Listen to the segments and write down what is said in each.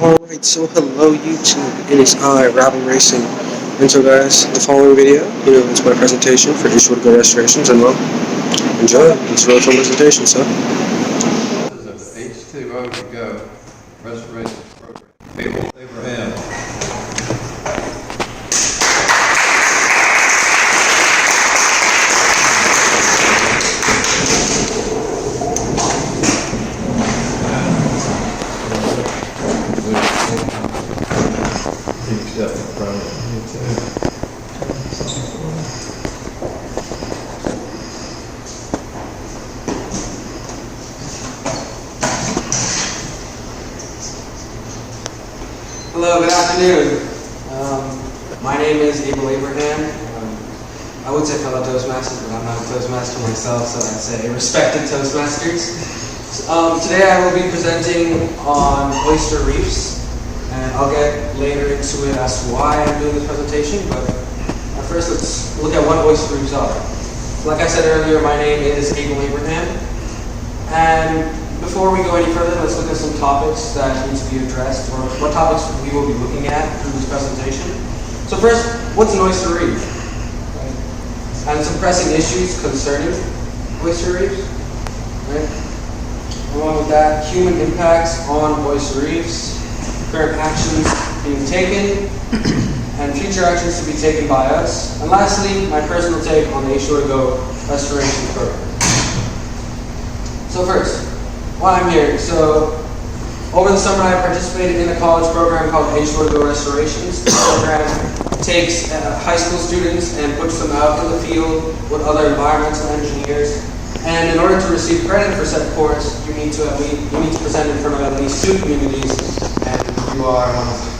Alright, so hello YouTube, it is I, Rabble Racing. And so guys, the following video, it's my presentation for H20 TO GO restorations, and well, enjoy. It's a really fun presentation, so. This is the H20 TO GO restoration program. Abel Abraham. Step in front of you too. Hello, good afternoon. My name is Abel Abraham. I would say fellow Toastmaster, but I'm not a Toastmaster myself, so I'd say respected Toastmasters. Today I will be presenting on oyster reefs. And I'll get later into it as to why I'm doing this presentation, but first let's look at what oyster reefs are. Like I said earlier, my name is Abel Abraham, and before we go any further, let's look at some topics that need to be addressed, or what topics we will be looking at through this presentation. So first, what's an oyster reef? Right. And some pressing issues concerning oyster reefs. Right. Along with that, human impacts on oyster reefs, current actions being taken, and future actions to be taken by us. And lastly, my personal take on the H20 TO GO restoration program. So first, why I'm here. So over the summer I participated in a college program called H20 TO GO Restorations. This program takes high school students and puts them out in the field with other environmental engineers. And in order to receive credit for said course, you need to present in front of at least 2 communities, and you are one of them.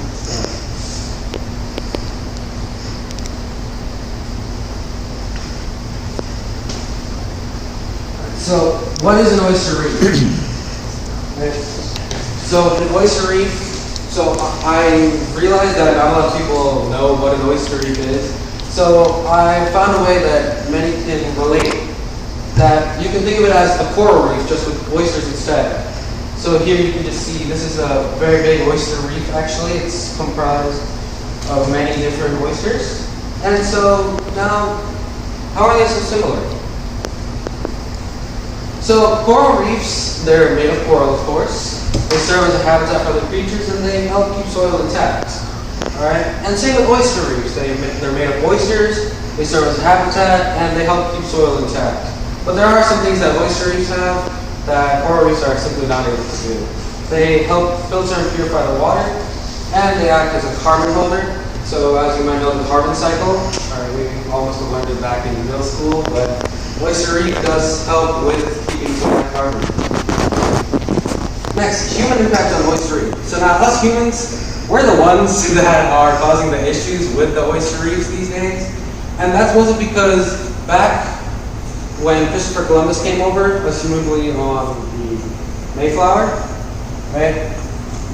So, what is an oyster reef? So, an oyster reef. So, I realized that not a lot of people know what an oyster reef is. So, I found a way that many can relate. That you can think of it as a coral reef, just with oysters instead. So here you can just see, this is a very big oyster reef actually. It's comprised of many different oysters. And so now, how are they so similar? So coral reefs, they're made of coral of course. They serve as a habitat for other creatures and they help keep soil intact. Alright? And same with oyster reefs. They're made of oysters, they serve as a habitat, and they help keep soil intact. But there are some things that oyster reefs have that coral reefs are simply not able to do. They help filter and purify the water, and they act as a carbon holder. So as you might know, the carbon cycle, we almost have learned it back in middle school, but oyster reef does help with keeping some of that carbon. Next, human impact on oyster reef. So now us humans, we're the ones that are causing the issues with the oyster reefs these days. And that's mostly because back when Christopher Columbus came over, presumably on the Mayflower, right?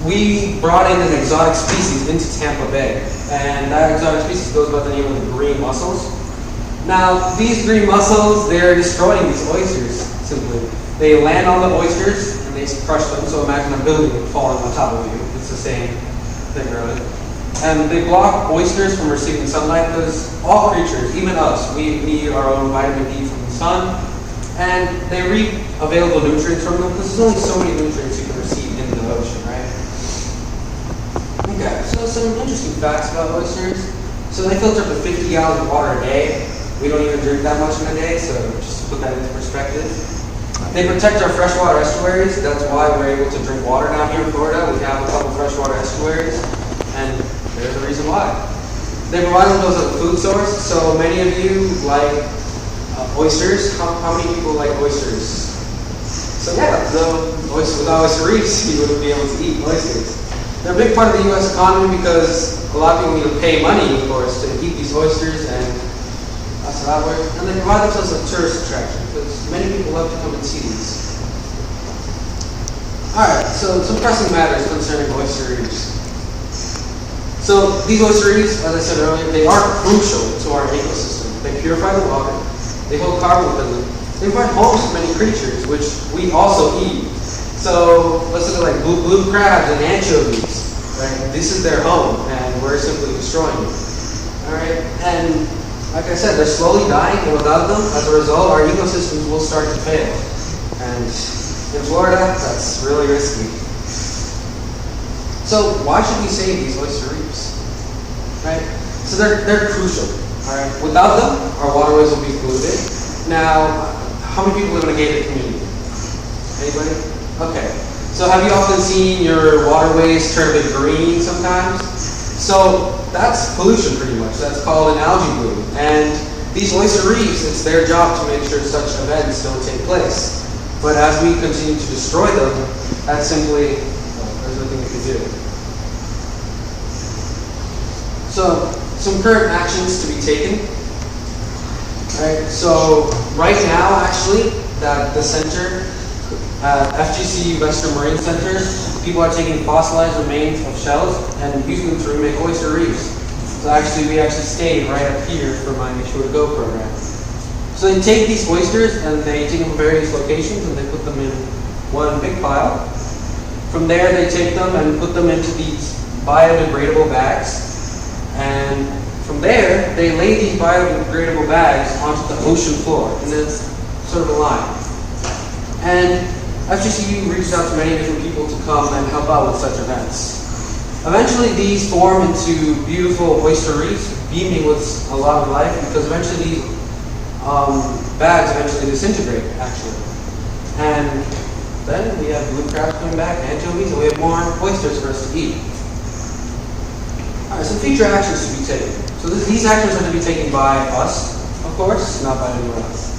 We brought in an exotic species into Tampa Bay, and that exotic species goes by the name of the green mussels. Now, these green mussels, they're destroying these oysters, simply. They land on the oysters, and they crush them, so imagine a building falling on top of you. It's the same thing, really. And they block oysters from receiving sunlight, because all creatures, even us, we need our own vitamin D from the sun, and they reap available nutrients from them, because there's only so many nutrients you can receive in the ocean, right? Okay, so some interesting facts about oysters. So they filter up to 50 gallons of water a day. We don't even drink that much in a day, so just to put that into perspective. They protect our freshwater estuaries. That's why we're able to drink water down here in Florida. We have a couple freshwater estuaries, and there's a reason why. They provide them as a food source, so many of you like oysters. How many people like oysters? So yeah, without oyster reefs, you wouldn't be able to eat oysters. They're a big part of the U.S. economy because a lot of people need to pay money, of course, to eat these oysters, and that's how that works. And they provide themselves as a tourist attraction because many people love to come and see these. Alright, so some pressing matters concerning oyster reefs. So these oyster reefs, as I said earlier, they are crucial to our ecosystem. They purify the water, they hold carbon within them, they provide homes to many creatures, which we also eat. So let's look at like blue crabs and anchovies. right? This is their home, and we're simply destroying it. All right, and like I said, they're slowly dying, and without them, as a result, our ecosystems will start to fail. And in Florida, that's really risky. So why should we save these oyster reefs? Right? So they're crucial. All right. Without them, our waterways will be polluted. Now, how many people live in a gated community? Anybody? Okay. So have you often seen your waterways turn a bit green sometimes? So that's pollution pretty much. That's called an algae bloom. And these oyster reefs, it's their job to make sure such events don't take place. But as we continue to destroy them, that's simply, there's nothing we can do. So, some current actions to be taken. Right, so right now, actually, that the center, FGC Western Marine Center, people are taking fossilized remains of shells and using them to remake oyster reefs. So actually, we actually stayed right up here for my H20 TO GO program. So they take these oysters and they take them from various locations and they put them in one big pile. From there, they take them and put them into these biodegradable bags. And from there, they lay these biodegradable bags onto the ocean floor in this sort of a line. And FGCU reached out to many different people to come and help out with such events. Eventually, these form into beautiful oyster reefs, beaming with a lot of life, because eventually these bags eventually disintegrate, actually. And then we have blue crabs coming back, anchovies, and we have more oysters for us to eat. Alright, some future actions to be taken. So these actions are to be taken by us, of course, not by anyone else.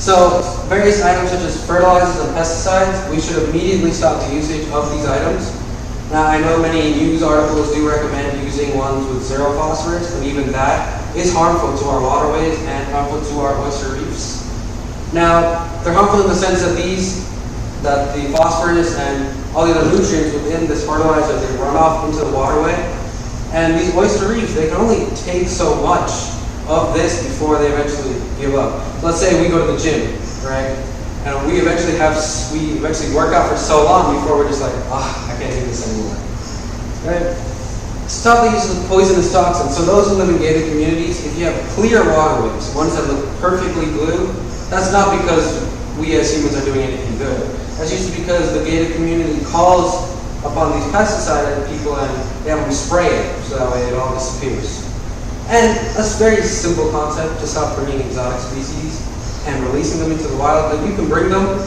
So various items such as fertilizers and pesticides, we should immediately stop the usage of these items. Now I know many news articles do recommend using ones with zero phosphorus, but even that is harmful to our waterways and harmful to our oyster reefs. Now, they're harmful in the sense that that the phosphorus and all the other nutrients within this fertilizer, they run off into the waterway. And these oyster reefs, they can only take so much of this before they eventually give up. Let's say we go to the gym, right? And we eventually work out for so long before we're just like, I can't do this anymore. Right? Stop the use of poisonous toxins. So those who live in gated communities, if you have clear waterways, ones that look perfectly blue, that's not because we as humans are doing anything good. That's usually because the gated community calls upon these pesticide people and they have them spray it, so that way it all disappears. And that's a very simple concept to stop bringing exotic species and releasing them into the wild. Like you can bring them,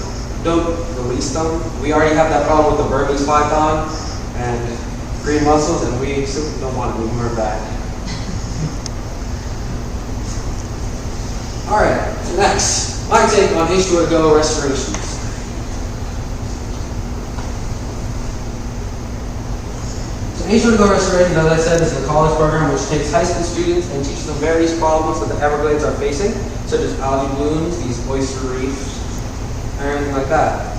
don't release them. We already have that problem with the Burmese python and green mussels, and we simply don't want to move them back. Alright, next, my take on H20 TO GO restorations. H20 TO GO restoration, as I said, is a college program which takes high school students and teaches them various problems that the Everglades are facing, such as algae blooms, these oyster reefs, and everything like that.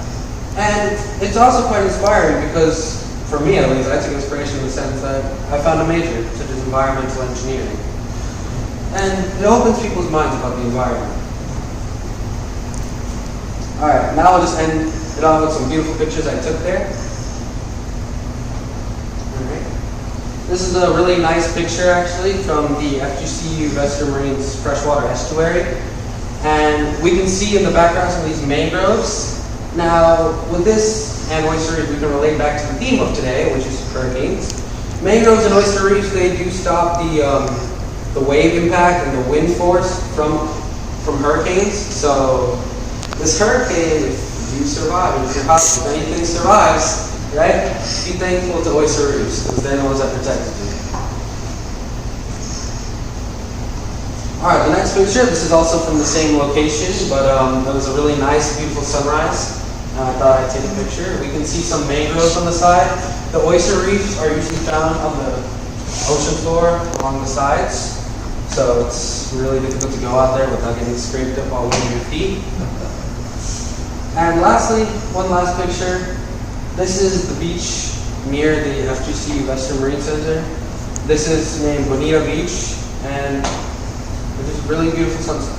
And it's also quite inspiring because, for me at least, I took inspiration in the sense that I found a major, such as environmental engineering. And it opens people's minds about the environment. Alright, now I'll just end it off with some beautiful pictures I took there. This is a really nice picture actually from the FGCU Western Marine's freshwater estuary. And we can see in the background some of these mangroves. Now, with this and oyster reefs, we can relate back to the theme of today, which is hurricanes. Mangroves and oyster reefs, they do stop the wave impact and the wind force from hurricanes. So this hurricane, if you survive, and if your house, if anything survives, right? Be thankful to oyster reefs, because they're the ones that protected you. Alright, the next picture, this is also from the same location, but it was a really nice, beautiful sunrise. And I thought I'd take a picture. We can see some mangroves on the side. The oyster reefs are usually found on the ocean floor along the sides. So it's really difficult to go out there without getting scraped up all over your feet. And lastly, one last picture. This is the beach near the FGC Western Marine Center. This is named Bonita Beach, and it's a really beautiful sunset.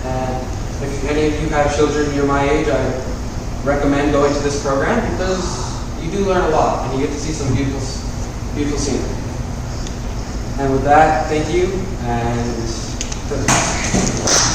And if any of you have children near my age, I recommend going to this program because you do learn a lot and you get to see some beautiful beautiful scenery. And with that, thank you, and Toastmasters.